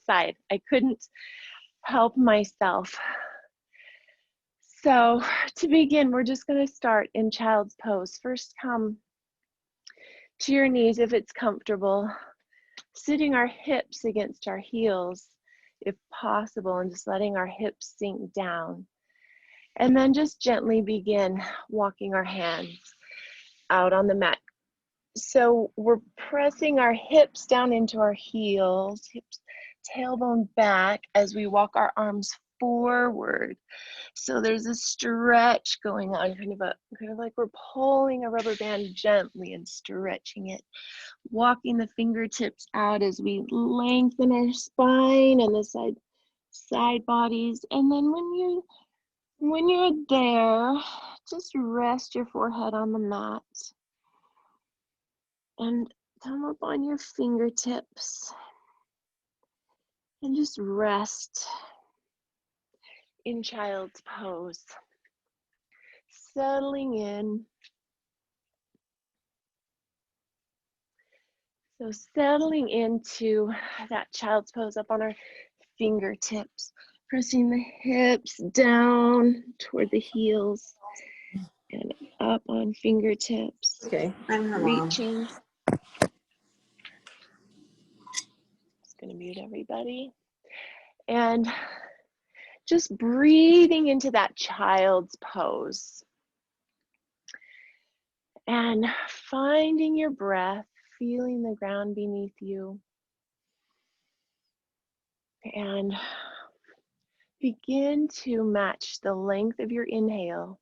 side. I couldn't help myself. So to begin, we're just going to start in child's pose. First, come to your knees if it's comfortable, sitting our hips against our heels if possible, and just letting our hips sink down. And then just gently begin walking our hands out on the mat. So we're pressing our hips down into our heels, hips, tailbone back as we walk our arms forward. So there's a stretch going on, kind of like we're pulling a rubber band gently and stretching it, walking the fingertips out as we lengthen our spine and the side bodies. And then when you're there, just rest your forehead on the mat and come up on your fingertips and just rest in child's pose, settling in. So settling into that child's pose up on our fingertips, pressing the hips down toward the heels and up on fingertips. Okay, I'm her mom. Reaching. Just going to mute everybody. And just breathing into that child's pose. And finding your breath, feeling the ground beneath you. And begin to match the length of your inhale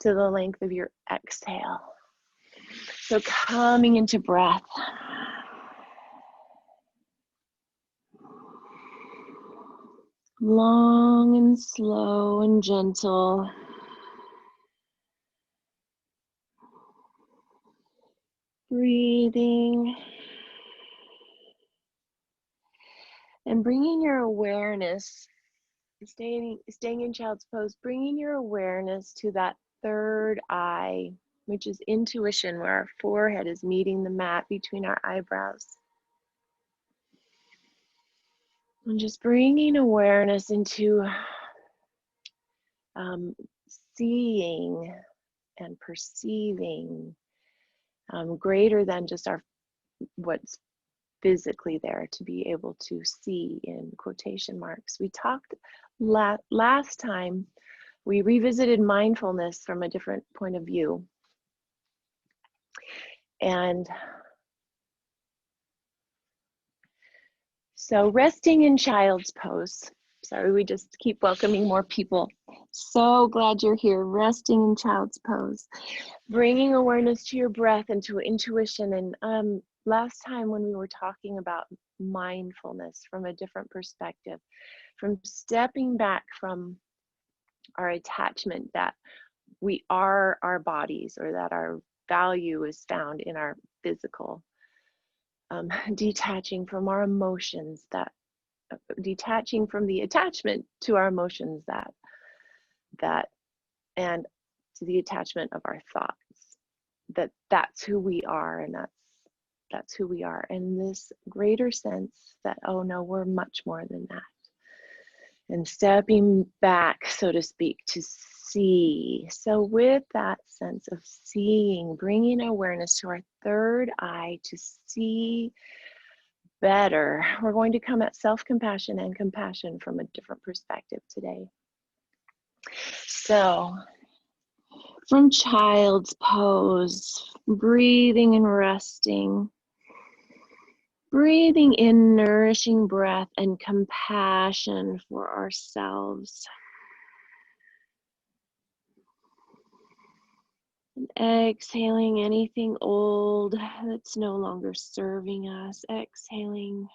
to the length of your exhale. So coming into breath. Long and slow and gentle. Breathing. And bringing your awareness, staying in child's pose, bringing your awareness to that third eye, which is intuition, where our forehead is meeting the mat between our eyebrows. And just bringing awareness into seeing and perceiving greater than just what's physically there, to be able to see in quotation marks. We talked last time, we revisited mindfulness from a different point of view. And so resting in child's pose. Sorry, we just keep welcoming more people. So glad you're here. Resting in child's pose. Bringing awareness to your breath and to intuition. And last time when we were talking about mindfulness from a different perspective, from stepping back from our attachment that we are our bodies, or that our value is found in our physical, detaching from our emotions, detaching from the attachment to our emotions, and to the attachment of our thoughts, that's who we are, and that's who we are. And this greater sense that, oh no, we're much more than that. And stepping back, so to speak, to see. So with that sense of seeing, bringing awareness to our third eye to see better, we're going to come at self-compassion and compassion from a different perspective today. So from child's pose, breathing and resting, breathing in nourishing breath and compassion for ourselves. And exhaling anything old that's no longer serving us. Exhaling.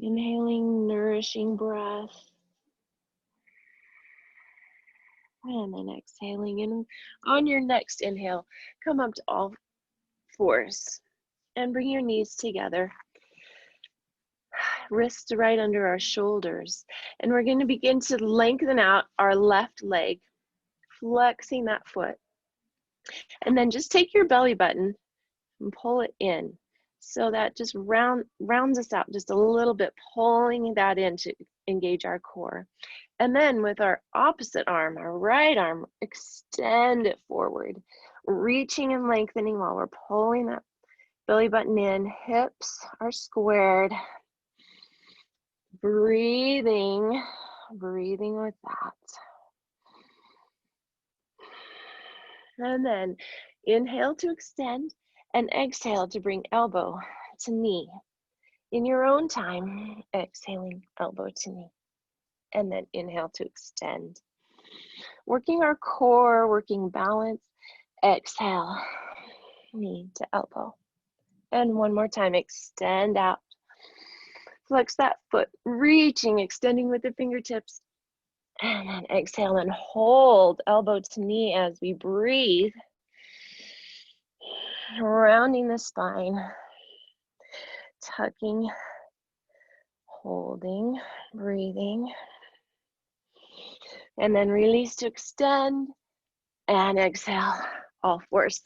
Inhaling nourishing breath. And then exhaling. And on your next inhale, come up to all fours and bring your knees together. Wrists right under our shoulders. And we're going to begin to lengthen out our left leg, flexing that foot. And then just take your belly button and pull it in. So that just rounds us out just a little bit, pulling that in to engage our core. And then with our opposite arm, our right arm, extend it forward, reaching and lengthening while we're pulling that belly button in. Hips are squared. Breathing with that. And then inhale to extend and exhale to bring elbow to knee. In your own time, exhaling elbow to knee. And then inhale to extend. Working our core, working balance. Exhale, knee to elbow. And one more time, extend out. Flex that foot, reaching, extending with the fingertips. And then exhale and hold elbow to knee as we breathe. Rounding the spine, tucking, holding, breathing. And then release to extend and exhale, all fours.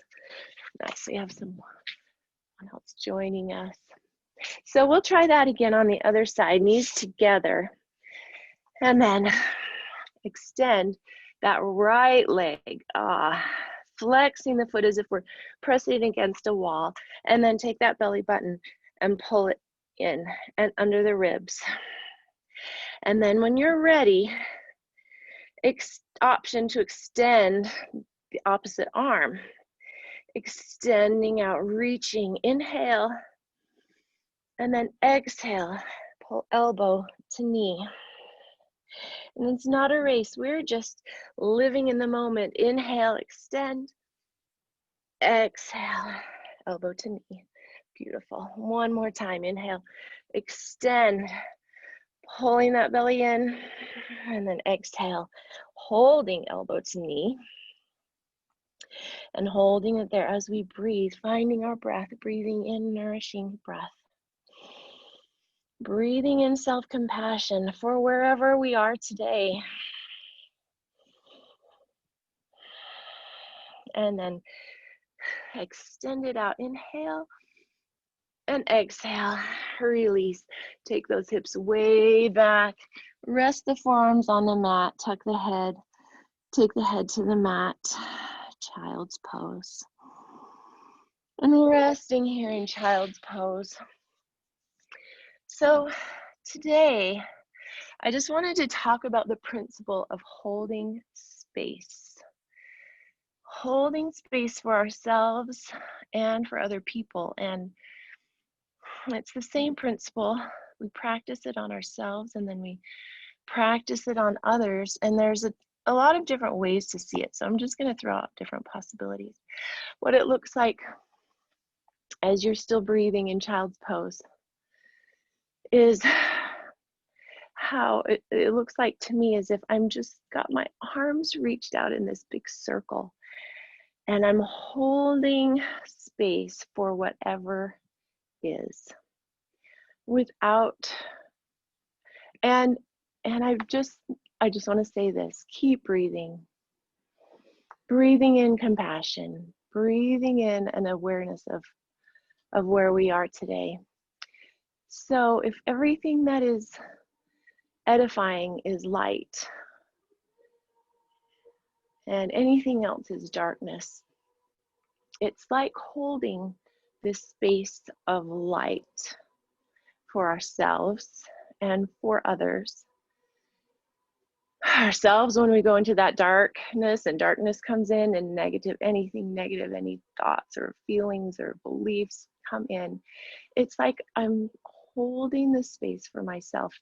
Nice, we have someone else joining us. So we'll try that again on the other side, knees together. And then extend that right leg, flexing the foot as if we're pressing against a wall. And then take that belly button and pull it in and under the ribs. And then when you're ready, option to extend the opposite arm. Extending out, reaching, inhale. And then exhale, pull elbow to knee. And it's not a race, we're just living in the moment. Inhale, extend, exhale, elbow to knee. Beautiful. One more time, inhale, extend, pulling that belly in, and then exhale, holding elbow to knee, and holding it there as we breathe, finding our breath, breathing in nourishing breath. Breathing in self-compassion for wherever we are today. And then extend it out. Inhale and exhale. Release. Take those hips way back. Rest the forearms on the mat. Tuck the head. Take the head to the mat. Child's pose. And resting here in child's pose. So today, I just wanted to talk about the principle of holding space. Holding space for ourselves and for other people. And it's the same principle. We practice it on ourselves and then we practice it on others. And there's a lot of different ways to see it. So I'm just going to throw out different possibilities. What it looks like as you're still breathing in child's pose is how it looks like to me as if I'm just got my arms reached out in this big circle and I'm holding space for whatever is without, and I just want to say this, keep breathing in compassion, breathing in an awareness of where we are today. So if everything that is edifying is light and anything else is darkness, it's like holding this space of light for ourselves and for others. Ourselves when we go into that darkness and darkness comes in and anything negative, any thoughts or feelings or beliefs come in. It's like I'm holding the space for myself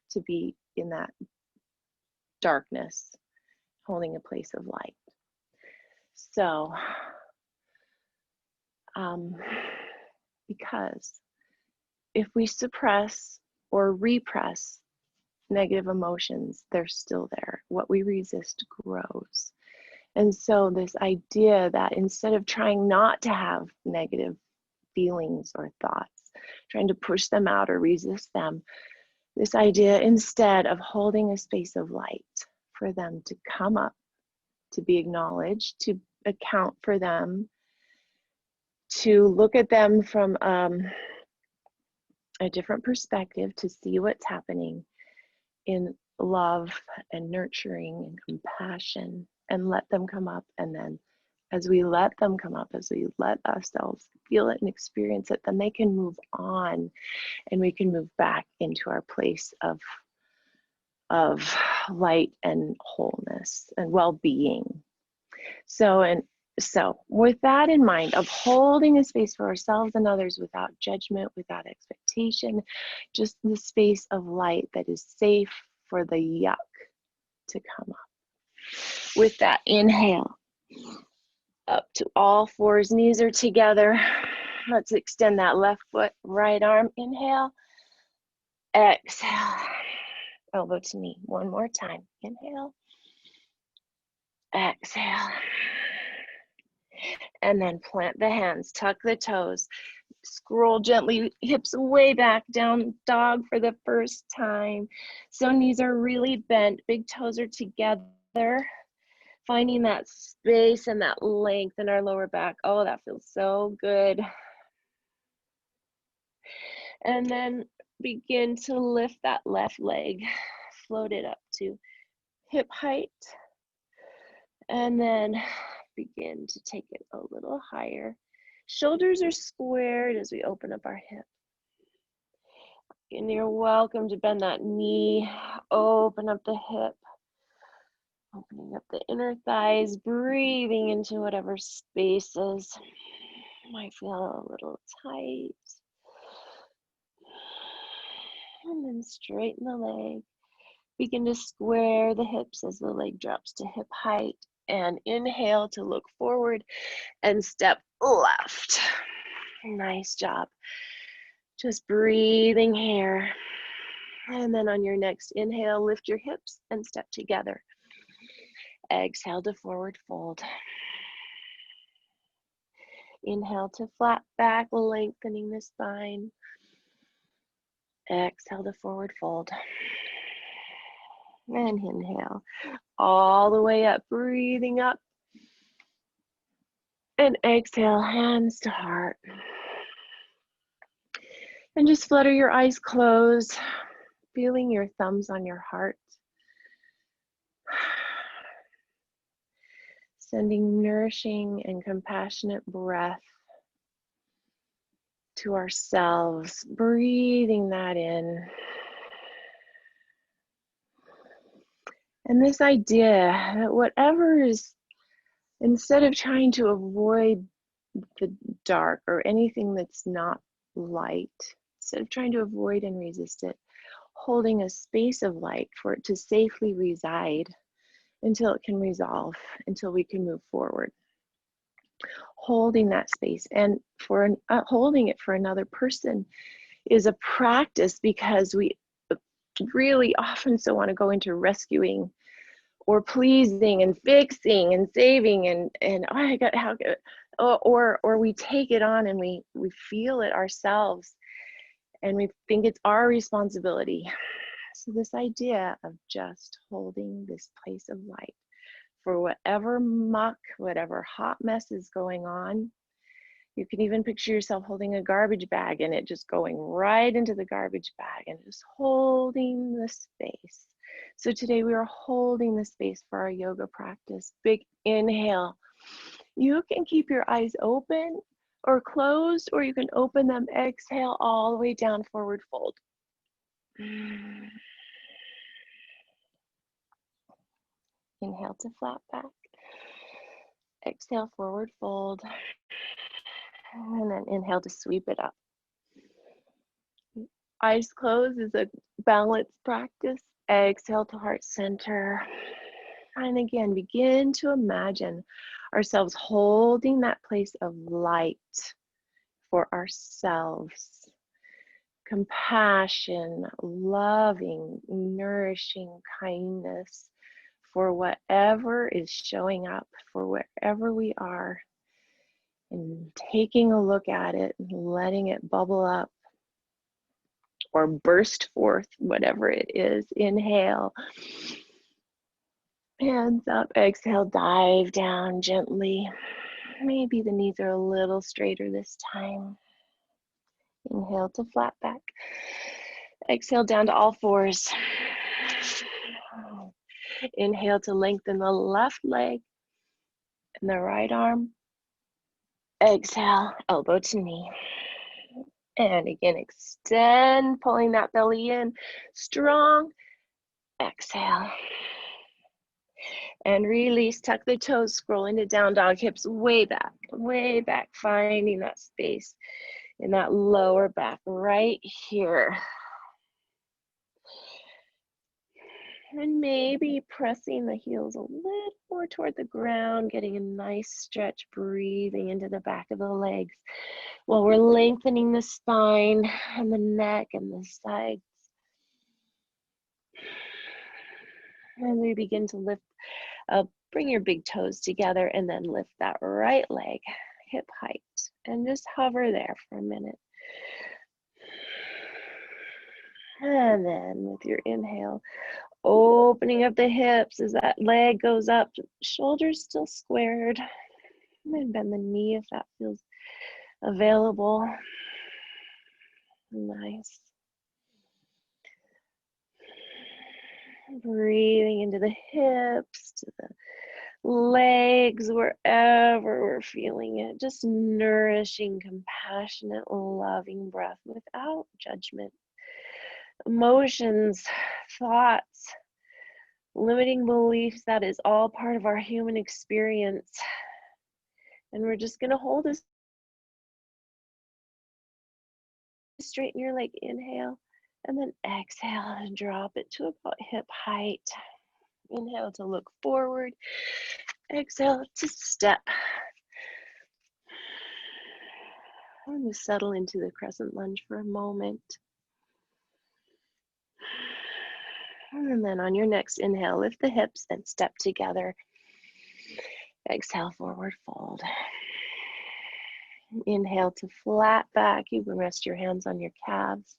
to be in that darkness, holding a place of light. So, because if we suppress or repress negative emotions, they're still there. What we resist grows. And so this idea that instead of trying not to have negative feelings or thoughts, trying to push them out or resist them, this idea instead of holding a space of light for them to come up, to be acknowledged, to account for them, to look at them from a different perspective to see what's happening in love and nurturing and compassion, and let them come up. And then as we let them come up, as we let ourselves feel it and experience it, then they can move on, and we can move back into our place of light and wholeness and well-being. So with that in mind, of holding a space for ourselves and others without judgment, without expectation, just the space of light that is safe for the yuck to come up. With that, inhale up to all fours, knees are together. Let's extend that left foot, right arm, inhale, exhale, elbow to knee, one more time, inhale, exhale, and then plant the hands, tuck the toes, scroll gently, hips way back, down dog for the first time. So knees are really bent, big toes are together, finding that space and that length in our lower back. Oh, that feels so good. And then begin to lift that left leg, float it up to hip height, and then begin to take it a little higher. Shoulders are squared as we open up our hip. And you're welcome to bend that knee, open up the hip, opening up the inner thighs, breathing into whatever spaces might feel a little tight. And then straighten the leg. Begin to square the hips as the leg drops to hip height. And inhale to look forward and step left. Nice job. Just breathing here. And then on your next inhale, lift your hips and step together. Exhale to forward fold. Inhale to flat back, lengthening the spine. Exhale to forward fold. And inhale all the way up, breathing up. And exhale, hands to heart. And just flutter your eyes closed, feeling your thumbs on your heart. Sending nourishing and compassionate breath to ourselves, breathing that in. And this idea that whatever is, instead of trying to avoid the dark or anything that's not light, instead of trying to avoid and resist it, holding a space of light for it to safely reside until it can resolve, until we can move forward. Holding that space, and for holding it for another person is a practice, because we really often so want to go into rescuing or pleasing and fixing and saving and oh, I got how good, or we take it on and we feel it ourselves and we think it's our responsibility. So this idea of just holding this place of light for whatever muck, whatever hot mess is going on. You can even picture yourself holding a garbage bag and it just going right into the garbage bag and just holding the space. So today we are holding the space for our yoga practice. Big inhale. You can keep your eyes open or closed, or you can open them. Exhale all the way down, forward fold. Inhale to flat back. Exhale, forward fold. And then inhale to sweep it up. Eyes closed is a balance practice. Exhale to heart center. And again, begin to imagine ourselves holding that place of light for ourselves. Compassion, loving, nourishing kindness for whatever is showing up, for wherever we are, and taking a look at it and letting it bubble up or burst forth, whatever it is. Inhale, hands up, exhale, dive down gently. Maybe the knees are a little straighter this time. Inhale to flat back. Exhale down to all fours. Inhale to lengthen the left leg and the right arm. Exhale, elbow to knee. And again, extend, pulling that belly in. Strong. Exhale. And release, tuck the toes, scroll into down dog, hips way back, finding that space in that lower back right here. And maybe pressing the heels a little more toward the ground, getting a nice stretch, breathing into the back of the legs while we're lengthening the spine and the neck and the sides. And we begin to lift up, bring your big toes together and then lift that right leg hip height and just hover there for a minute. And then with your inhale, opening up the hips as that leg goes up, shoulders still squared. And then bend the knee if that feels available. Nice. Breathing into the hips, to the legs, wherever we're feeling it. Just nourishing, compassionate, loving breath without judgment. Emotions, thoughts, limiting beliefs, that is all part of our human experience. And we're just going to hold this. Straighten your leg, inhale, and then exhale and drop it to about hip height. Inhale to look forward. Exhale to step. I'm going to settle into the crescent lunge for a moment. And then on your next inhale, lift the hips and step together. Exhale, forward fold. Inhale to flat back. You can rest your hands on your calves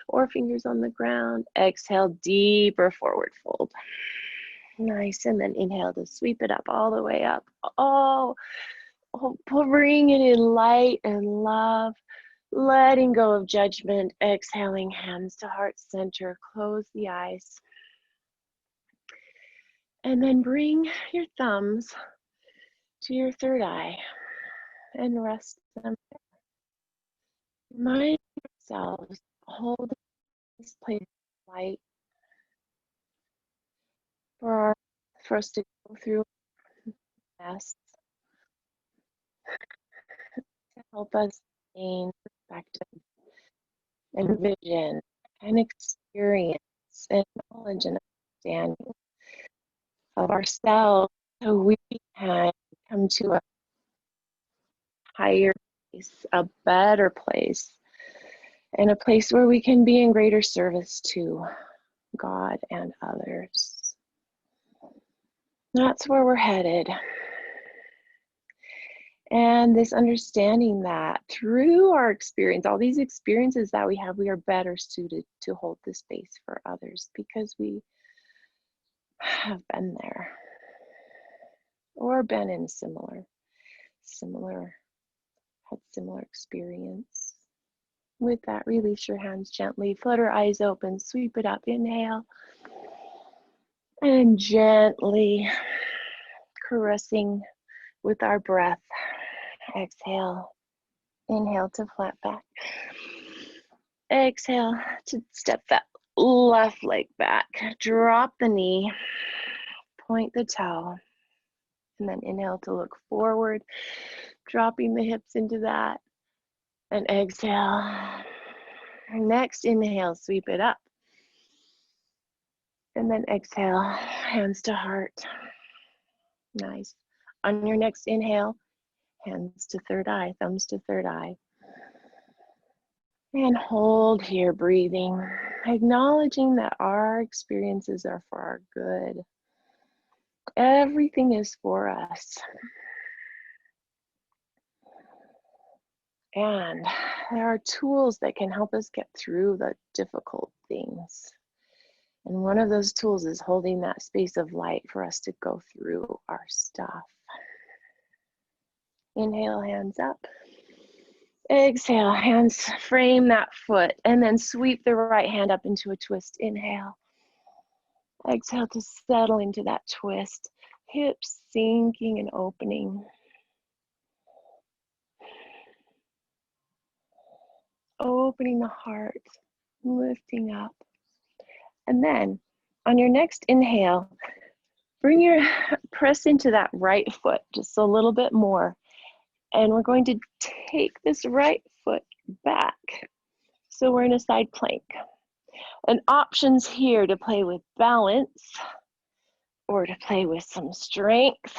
or fingers on the ground. Exhale, deeper forward fold. Nice. And then inhale to sweep it up all the way up. Oh, bring it in light and love. Letting go of judgment. Exhaling, hands to heart center. Close the eyes. And then bring your thumbs to your third eye and rest them. Remind yourselves, hold this place of light for us to go through this, to help us gain perspective and vision and experience and knowledge and understanding of ourselves, so we can come to a higher place, a better place, and a place where we can be in greater service to God and others. That's where we're headed. And this understanding that through our experience, all these experiences that we have, we are better suited to hold the space for others because we have been there or been in similar experience. With that, release your hands gently, flutter eyes open, sweep it up, inhale, and gently caressing with our breath. Exhale, inhale to flat back. Exhale to step that left leg back. Drop the knee, point the toe, and then inhale to look forward, dropping the hips into that, and exhale. Next inhale, sweep it up, and then exhale, hands to heart. Nice. On your next inhale, hands to third eye, thumbs to third eye. And hold here, breathing, acknowledging that our experiences are for our good. Everything is for us. And there are tools that can help us get through the difficult things. And one of those tools is holding that space of light for us to go through our stuff. Inhale, hands up. Exhale, hands frame that foot, and then sweep the right hand up into a twist. Inhale. Exhale to settle into that twist. Hips sinking and opening. Opening the heart, lifting up. And then on your next inhale, press into that right foot just a little bit more. And we're going to take this right foot back. So we're in a side plank. And options here to play with balance or to play with some strength.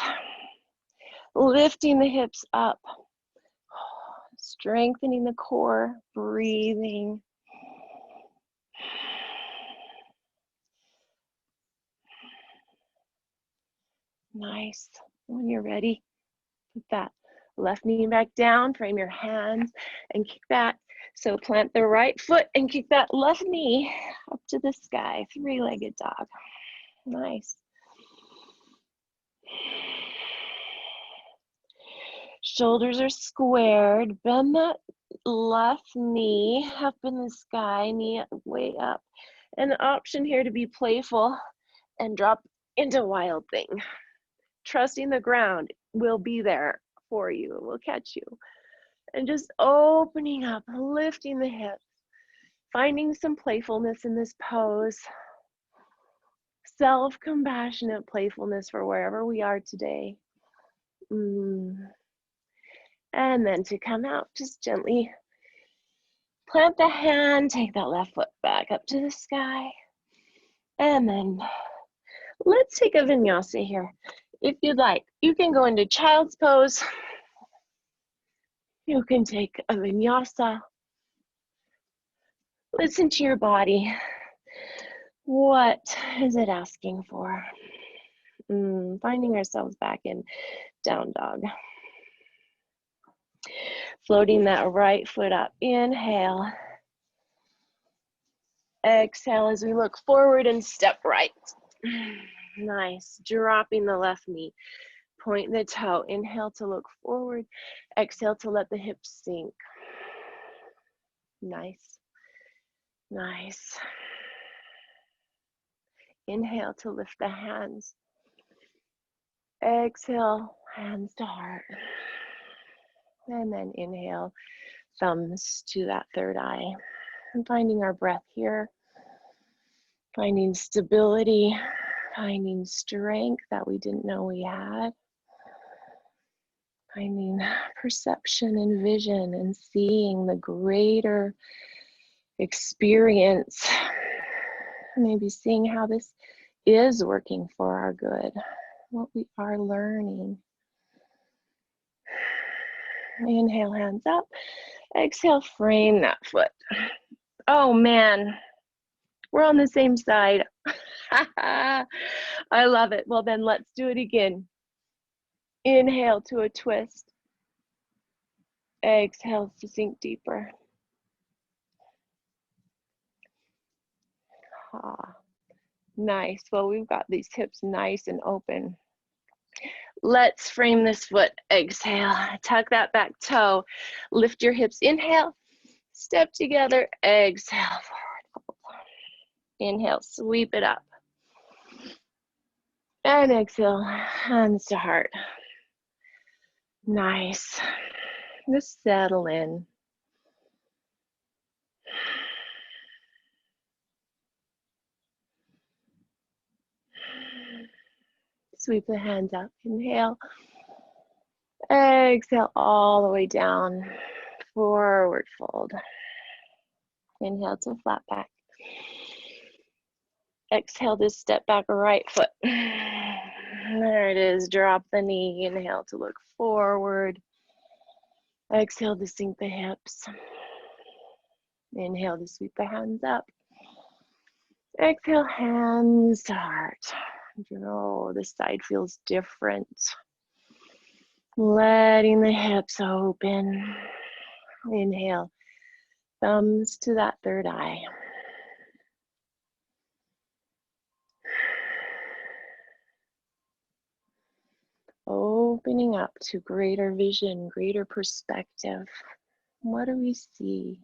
Lifting the hips up, strengthening the core, breathing. Nice. When you're ready, put that left knee back down, frame your hands, and kick back. So plant the right foot and kick that left knee up to the sky, three-legged dog. Nice. Shoulders are squared. Bend that left knee up in the sky, knee way up. An option here to be playful and drop into wild thing. Trusting the ground will be there for you. It will catch you. And just opening up, lifting the hips, finding some playfulness in this pose. Self-compassionate playfulness for wherever we are today. And then to come out, just gently plant the hand, take that left foot back up to the sky. And then let's take a vinyasa here. If you'd like, you can go into child's pose. You can take a vinyasa. Listen to your body. What is it asking for? Finding ourselves back in down dog. Floating that right foot up. Inhale. Exhale as we look forward and step right. Nice. Dropping the left knee. Point the toe. Inhale to look forward. Exhale to let the hips sink. Nice. Nice. Inhale to lift the hands. Exhale, hands to heart. And then inhale, thumbs to that third eye. And finding our breath here. Finding stability. Finding strength that we didn't know we had. Finding perception and vision and seeing the greater experience. Maybe seeing how this is working for our good. What we are learning. Inhale, hands up. Exhale, frame that foot. Oh man, we're on the same side. I love it. Well then let's do it again. Inhale to a twist. Exhale to sink deeper. Nice. Well, we've got these hips nice and open. Let's frame this foot. Exhale, tuck that back toe. Lift your hips. Inhale, step together. Exhale, forward. Inhale, sweep it up. And exhale, hands to heart. Nice. Just settle in. Sweep the hands up. Inhale. Exhale all the way down. Forward fold. Inhale to flat back. Exhale to step back right foot. There it is. Drop the knee. Inhale to look forward. Exhale to sink the hips. Inhale to sweep the hands up. Exhale, hands to heart. Oh, this side feels different. Letting the hips open. Inhale, thumbs to that third eye. Opening up to greater vision, greater perspective. What do we see?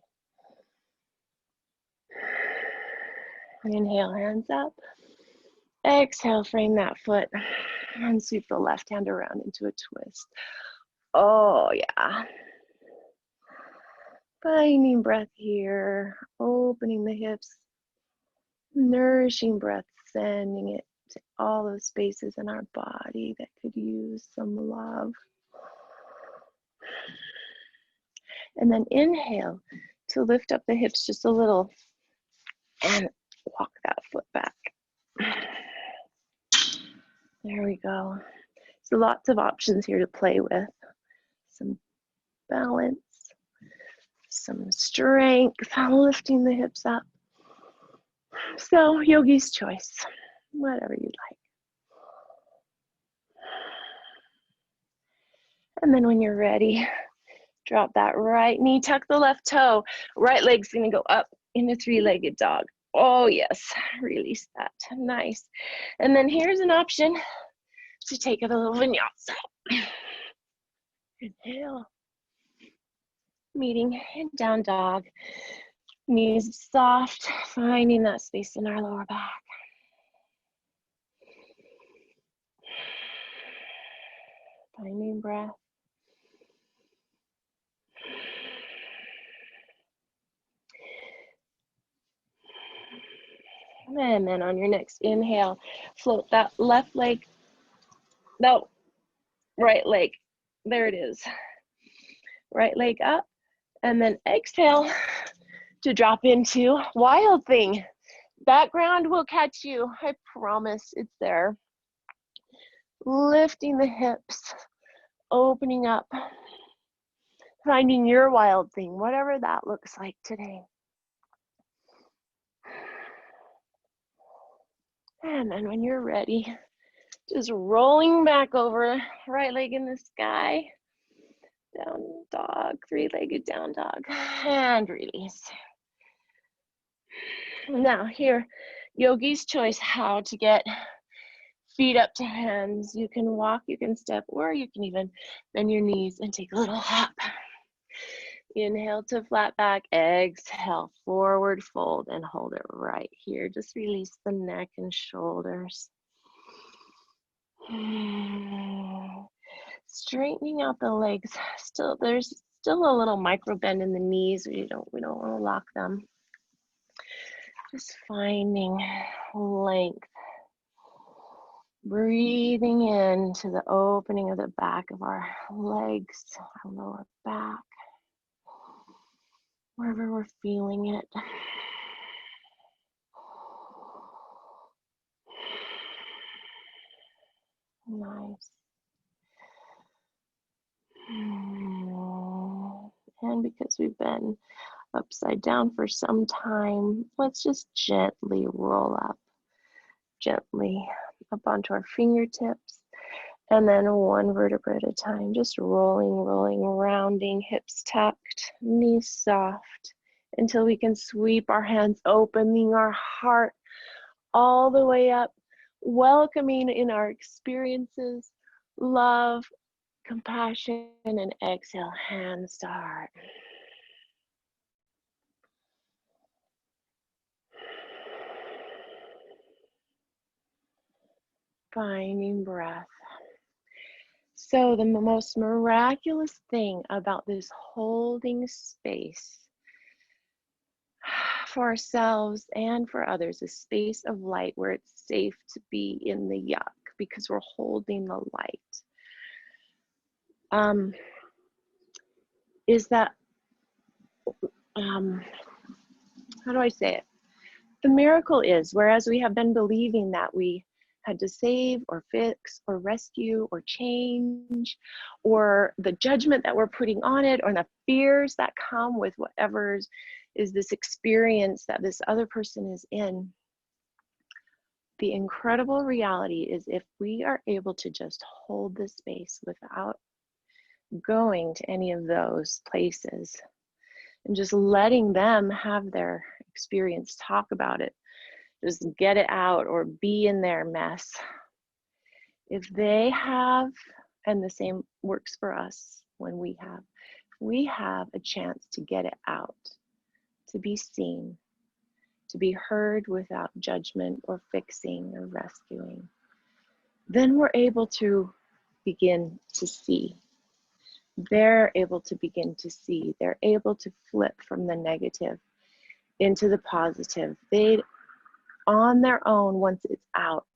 Inhale, hands up. Exhale, frame that foot and sweep the left hand around into a twist. Oh, yeah. Finding breath here, opening the hips, nourishing breath, sending it to all those spaces in our body that could use some love. And then inhale to lift up the hips just a little and walk that foot back. There we go. So lots of options here to play with. Some balance, some strength, lifting the hips up. So yogi's choice, whatever you'd like. And then when you're ready, drop that right knee, tuck the left toe. Right leg's gonna go up into three-legged dog. Oh yes, release that, nice. And then here's an option to take a little vinyasa. Inhale, meeting in down dog. Knees soft, finding that space in our lower back. Finding breath. And then on your next inhale, float that left leg, no, right leg. There it is. Right leg up, and then exhale to drop into wild thing. Background will catch you, I promise it's there. Lifting the hips, opening up, finding your wild thing, whatever that looks like today. And then when you're ready, just rolling back over, right leg in the sky, down dog, three-legged down dog, and release. Now here, yogi's choice, how to get feet up to hands. You can walk, you can step, or you can even bend your knees and take a little hop. Inhale to flat back, exhale, forward fold, and hold it right here. Just release the neck and shoulders. Straightening out the legs. There's still a little micro bend in the knees. We don't want to lock them. Just finding length. Breathing into the opening of the back of our legs, our lower back, wherever we're feeling it. Nice. And because we've been upside down for some time, let's just gently roll up, gently up onto our fingertips, and then one vertebra at a time, just rolling, rounding, hips tucked, knees soft, until we can sweep our hands, opening our heart all the way up, welcoming in our experiences, love, compassion, and exhale, hands to heart. Finding breath. So the most miraculous thing about this holding space for ourselves and for others, a space of light where it's safe to be in the yuck because we're holding the light, is that, how do I say it? The miracle is, whereas we have been believing that we had to save or fix or rescue or change, or the judgment that we're putting on it, or the fears that come with whatever is this experience that this other person is in, the incredible reality is if we are able to just hold this space without going to any of those places and just letting them have their experience, talk about it, just get it out or be in their mess. If they have, and the same works for us when we have we have a chance to get it out, to be seen, to be heard without judgment or fixing or rescuing. Then we're able to begin to see. They're able to begin to see. They're able to flip from the negative into the positive. They, on their own, once it's out,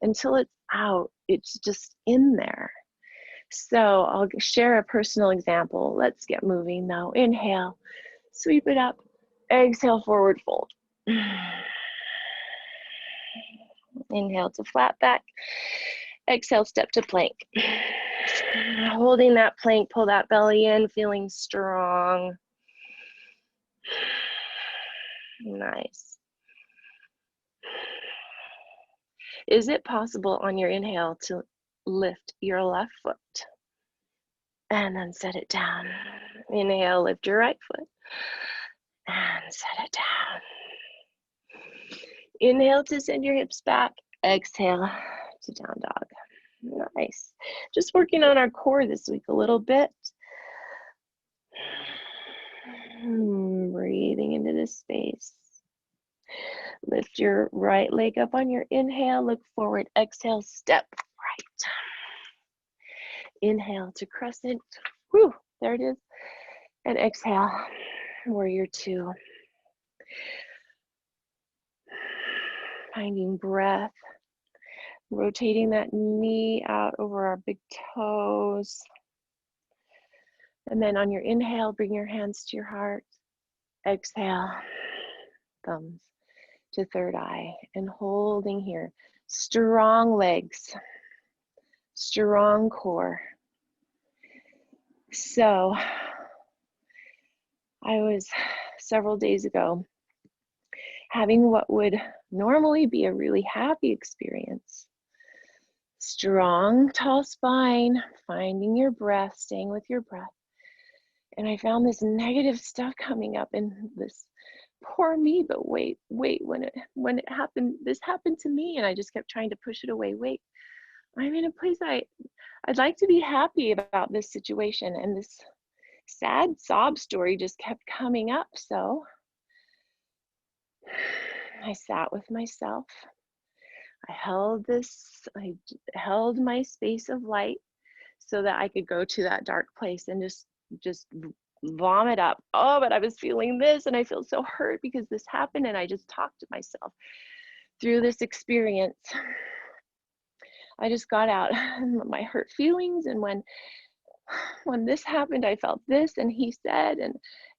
until it's out, it's just in there. So I'll share a personal example. Let's get moving now. Inhale, sweep it up. Exhale, forward fold. Inhale to flat back. Exhale, step to plank. Holding that plank, pull that belly in, feeling strong. Nice. Is it possible on your inhale to lift your left foot and then set it down? Inhale, lift your right foot and set it down. Inhale to send your hips back. Exhale to down dog. Nice. Just working on our core this week a little bit. Breathing into this space. Lift your right leg up on your inhale. Look forward. Exhale, step right. Inhale to crescent. Whew, there it is. And exhale, warrior two. Finding breath. Rotating that knee out over our big toes. And then on your inhale, bring your hands to your heart. Exhale, thumbs to third eye. And holding here. Strong legs. Strong core. So, I was several days ago having what would normally be a really happy experience. Strong, tall spine, finding your breath, staying with your breath. And I found this negative stuff coming up in this, poor me, but wait, when it happened, this happened to me, and I just kept trying to push it away. Wait, I'm in a place I'd like to be happy about this situation, and this sad sob story just kept coming up. So I sat with myself. I held my space of light so that I could go to that dark place and just vomit up. Oh, but I was feeling this, and I feel so hurt because this happened, and I just talked to myself through this experience. I just got out my hurt feelings, and when this happened, I felt this, and he said,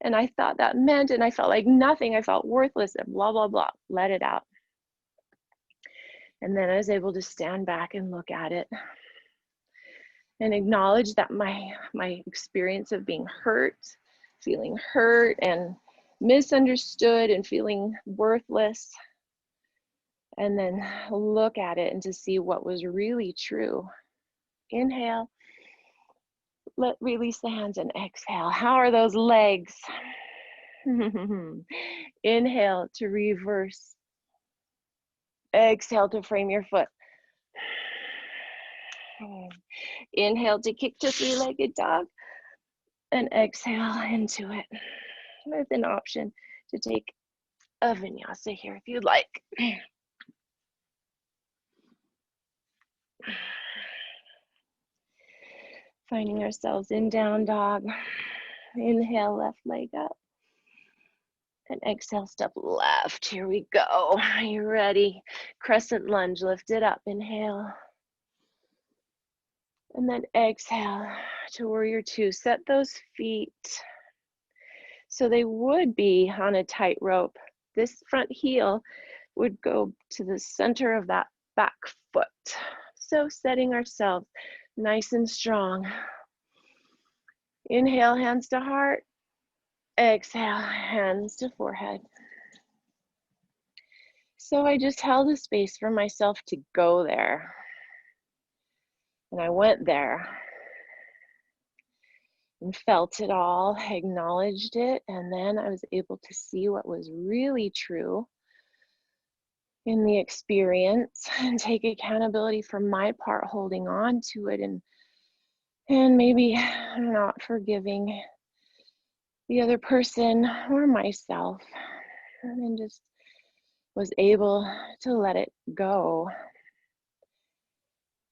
and I thought that meant, and I felt like nothing. I felt worthless, and blah, blah, blah. Let it out. And then I was able to stand back and look at it and acknowledge that my experience of being hurt, feeling hurt and misunderstood and feeling worthless, and then look at it and to see what was really true. Inhale, release the hands and exhale. How are those legs? Inhale to reverse. Exhale to frame your foot. Inhale to kick to three-legged dog, and exhale into it. With an option to take a vinyasa here if you'd like. Finding ourselves in down dog. Inhale, left leg up. And exhale, step left. Here we go. Are you ready? Crescent lunge, lift it up. Inhale. And then exhale to warrior two. Set those feet so they would be on a tight rope. This front heel would go to the center of that back foot. So setting ourselves nice and strong. Inhale, hands to heart. Exhale, hands to forehead. So I just held a space for myself to go there. And I went there and felt it all, acknowledged it, and then I was able to see what was really true in the experience and take accountability for my part holding on to it and maybe not forgiving the other person or myself, and then just was able to let it go.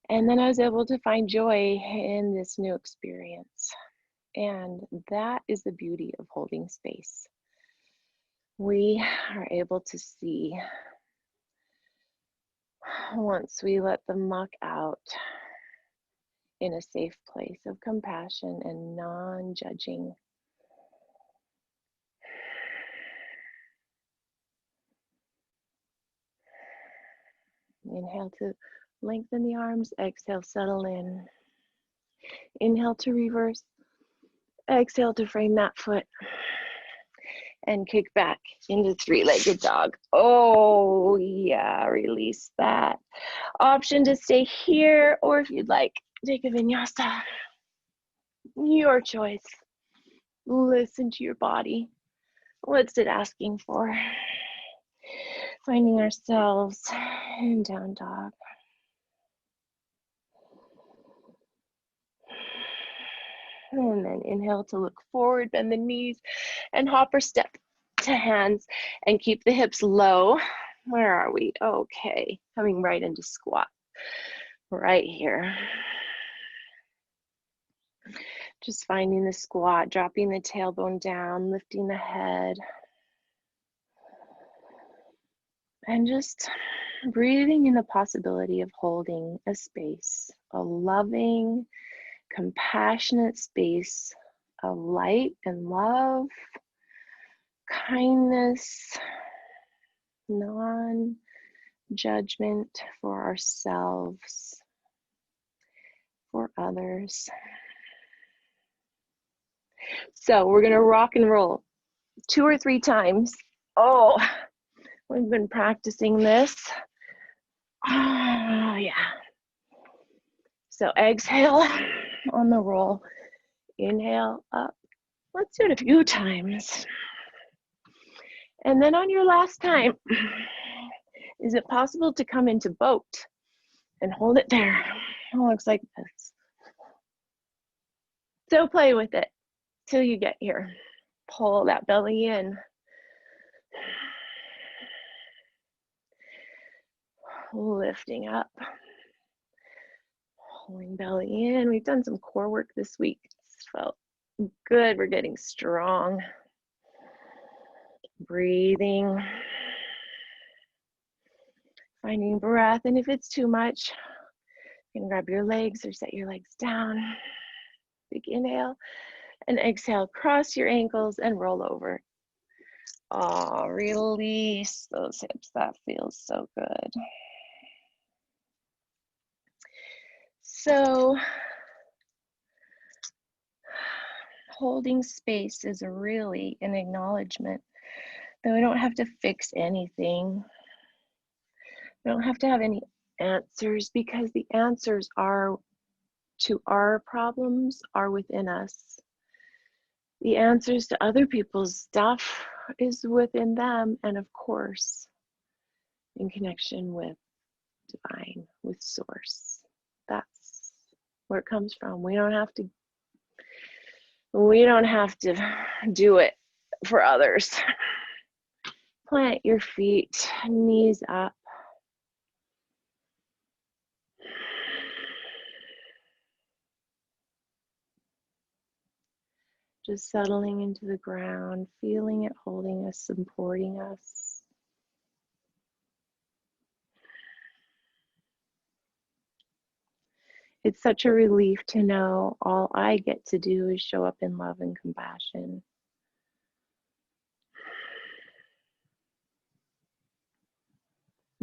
And then I was able to find joy in this new experience. And that is the beauty of holding space. We are able to see, once we let the muck out, in a safe place of compassion and non-judging. Inhale to lengthen the arms, exhale, settle in. Inhale to reverse, exhale to frame that foot, and kick back into three-legged dog. Oh yeah, release that. Option to stay here, or if you'd like, take a vinyasa. Your choice. Listen to your body. What's it asking for? Finding ourselves in down dog. And then inhale to look forward, bend the knees, and hop or step to hands, and keep the hips low. Where are we? Okay, coming right into squat. Right here. Just finding the squat, dropping the tailbone down, lifting the head. And just breathing in the possibility of holding a space, a loving, compassionate space of light and love, kindness, non-judgment for ourselves, for others. So we're gonna rock and roll 2 or 3 times. Oh, we've been practicing this. Oh, yeah. So exhale on the roll. Inhale up. Let's do it a few times. And then on your last time, is it possible to come into boat and hold it there? It looks like this. So play with it till you get here. Pull that belly in. Lifting up. Pulling belly in. We've done some core work this week. It's felt good. We're getting strong. Breathing. Finding breath. And if it's too much, you can grab your legs or set your legs down. Big inhale. And exhale. Cross your ankles and roll over. Oh, release those hips. That feels so good. So, holding space is really an acknowledgement that we don't have to fix anything. We don't have to have any answers, because the answers are to our problems are within us. The answers to other people's stuff is within them, and of course, in connection with divine, with source. That's where it comes from. We don't have to do it for others. Plant your feet, knees up. Just settling into the ground, feeling it holding us, supporting us. It's such a relief to know all I get to do is show up in love and compassion.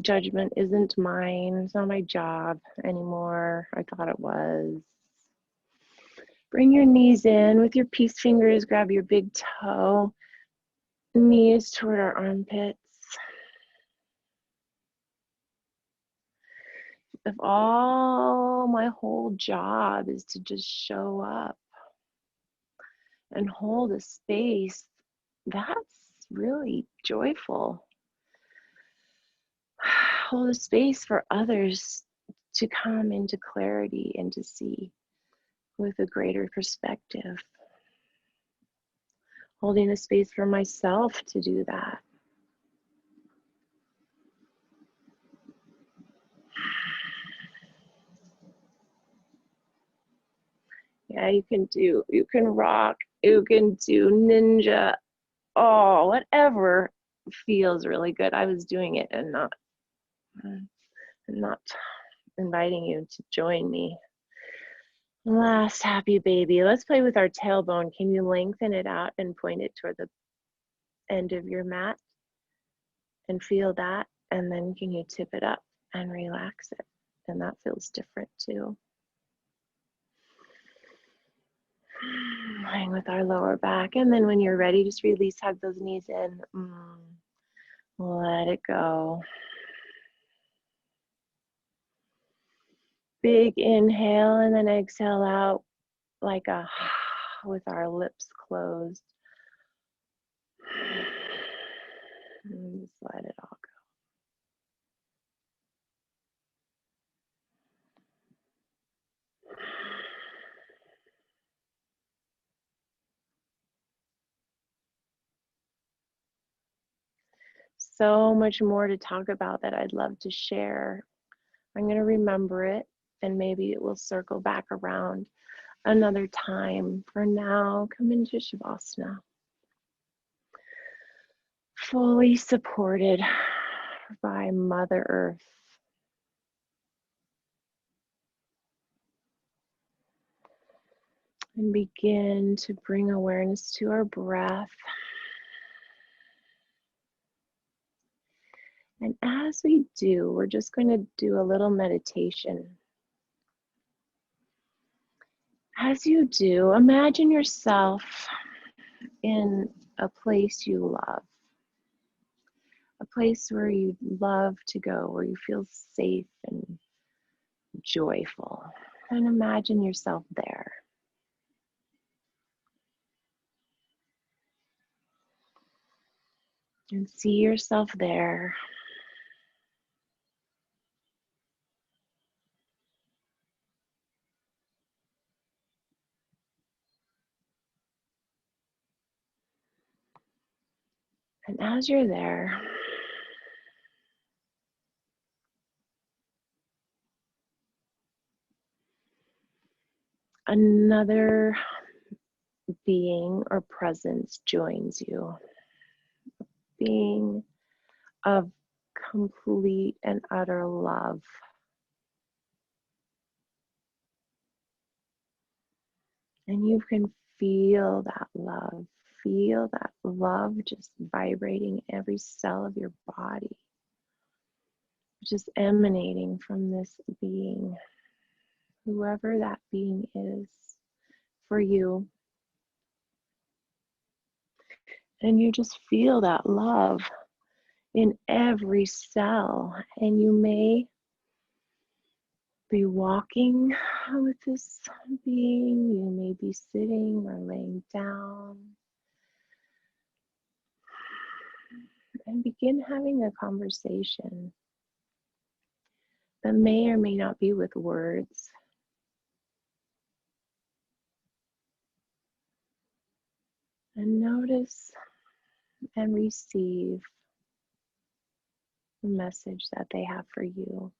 Judgment isn't mine. It's not my job anymore. I thought it was. Bring your knees in with your peace fingers. Grab your big toe. Knees toward our armpits. If all my whole job is to just show up and hold a space, that's really joyful. Hold a space for others to come into clarity and to see with a greater perspective. holding a space for myself to do that. Yeah, you can rock, you can do ninja, oh, whatever feels really good. I was doing it and not inviting you to join me. Last happy baby. Let's play with our tailbone. Can you lengthen it out and point it toward the end of your mat and feel that? And then can you tip it up and relax it? And that feels different too. Lying with our lower back. And then when you're ready, just release, hug those knees in. Let it go. Big inhale and then exhale out like a with our lips closed. And just let it all go. So much more to talk about that I'd love to share. I'm going to remember it and maybe it will circle back around another time. For now, come into Shavasana. Fully supported by Mother Earth. And begin to bring awareness to our breath. And as we do, we're just going to do a little meditation. As you do, imagine yourself in a place you love, a place where you love to go, where you feel safe and joyful. And imagine yourself there. And see yourself there. And as you're there, another being or presence joins you. Being of complete and utter love. And you can feel that love. Feel that love just vibrating every cell of your body. Just emanating from this being, whoever that being is for you. And you just feel that love in every cell. And you may be walking with this being, you may be sitting or laying down. And begin having a conversation that may or may not be with words. And notice and receive the message that they have for you.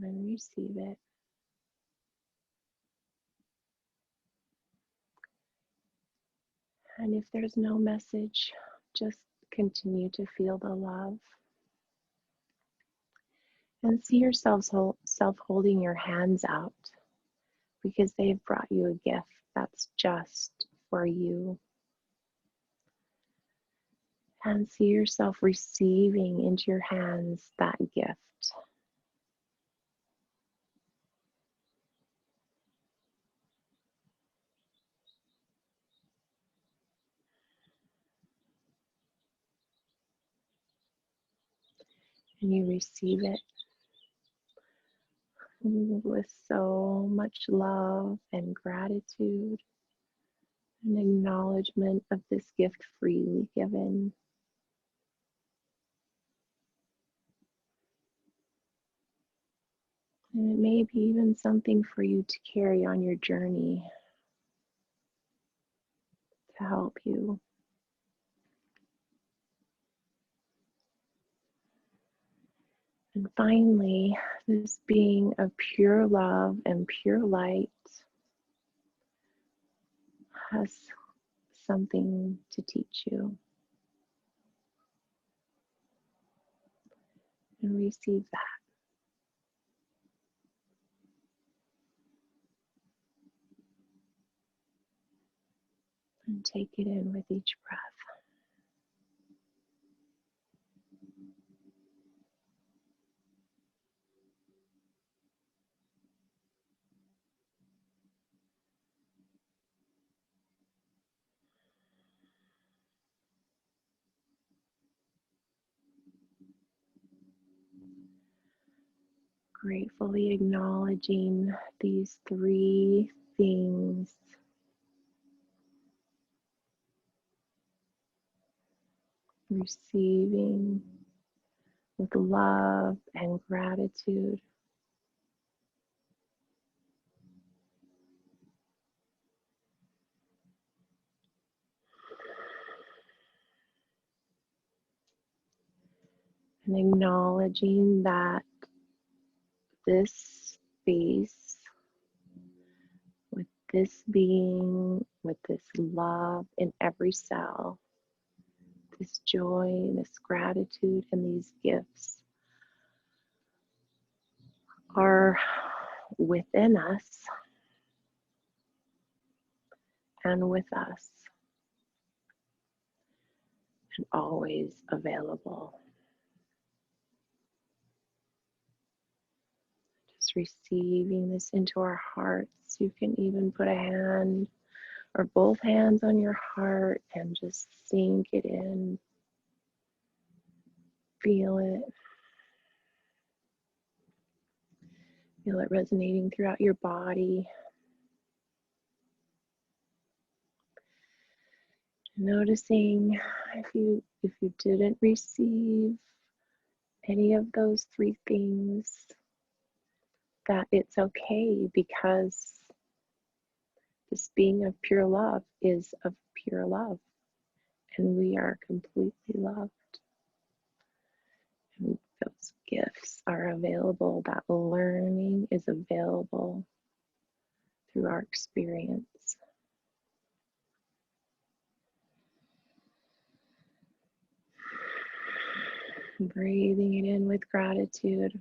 And receive it. And if there's no message, just continue to feel the love. And see yourself holding your hands out because they've brought you a gift that's just for you. And see yourself receiving into your hands that gift. And you receive it. with so much love and gratitude, an acknowledgement of this gift freely given. And it may be even something for you to carry on your journey to help you. And finally, this being of pure love and pure light has something to teach you. And receive that. And take it in with each breath. Gratefully acknowledging these three things. Receiving with love and gratitude. And acknowledging that this space, with this being, with this love in every cell, this joy, this gratitude, and these gifts are within us and with us, and always available. Just receiving this into our hearts. You can even put a hand or both hands on your heart and just sink it in. Feel it. Feel it resonating throughout your body. Noticing if you didn't receive any of those three things, that it's okay, because this being of pure love is of pure love, and we are completely loved. And those gifts are available, that learning is available through our experience. Breathing it in with gratitude.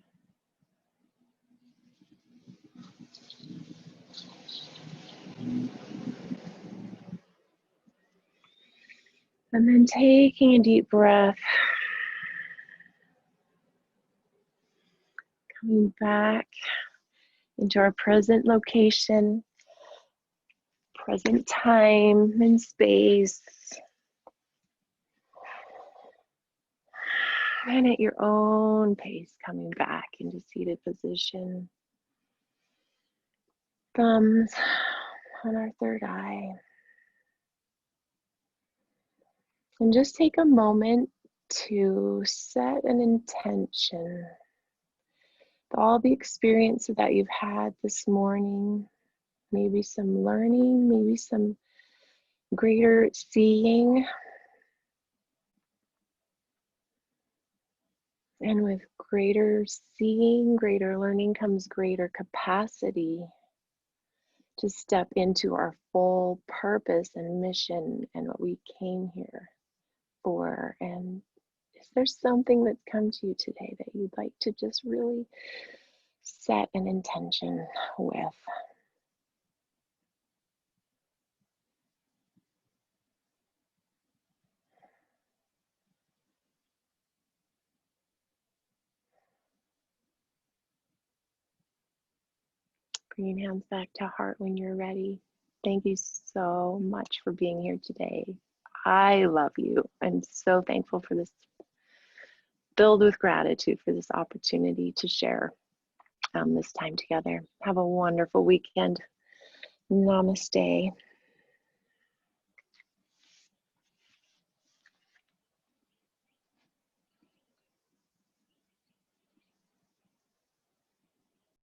And then taking a deep breath, coming back into our present location, present time and space, and at your own pace, coming back into seated position. Thumbs on our third eye. And just take a moment to set an intention. All the experiences that you've had this morning, maybe some learning, maybe some greater seeing. And with greater seeing, greater learning comes greater capacity to step into our full purpose and mission and what we came here for. And is there something that's come to you today that you'd like to just really set an intention with? Bringing hands back to heart when you're ready. Thank you so much for being here today. I love you. I'm so thankful for this, filled with gratitude for this opportunity to share. this time together. Have a wonderful weekend. Namaste.